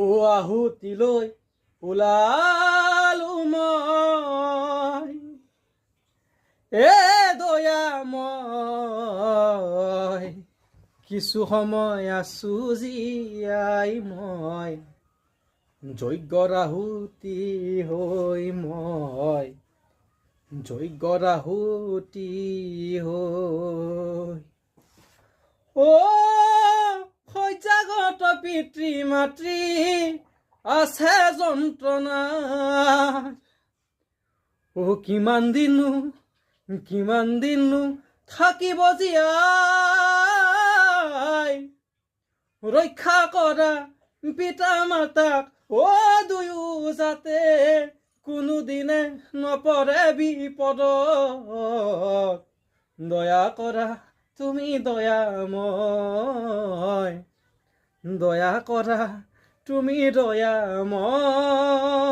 ও আহুতিলৈ ওলালো মই এ দয়াময় কিছু সময় আছো জীয়াই মই যজ্ঞৰ আহুতি হৈ মই যজ্ঞৰ আহুতি হৈ ও শয্যাগত পিতৃ মাতৃ আছে যন্ত্ৰণা ও কিমান দিনো থাকিব জীয়াই ৰক্ষা কৰা পিতা মাতাক ও দুয়ো যাতে কোনোদিনে নপৰে বিপদত দয়া কৰা তুমি দয়াময় দয়া কৰা তুমি দয়াময়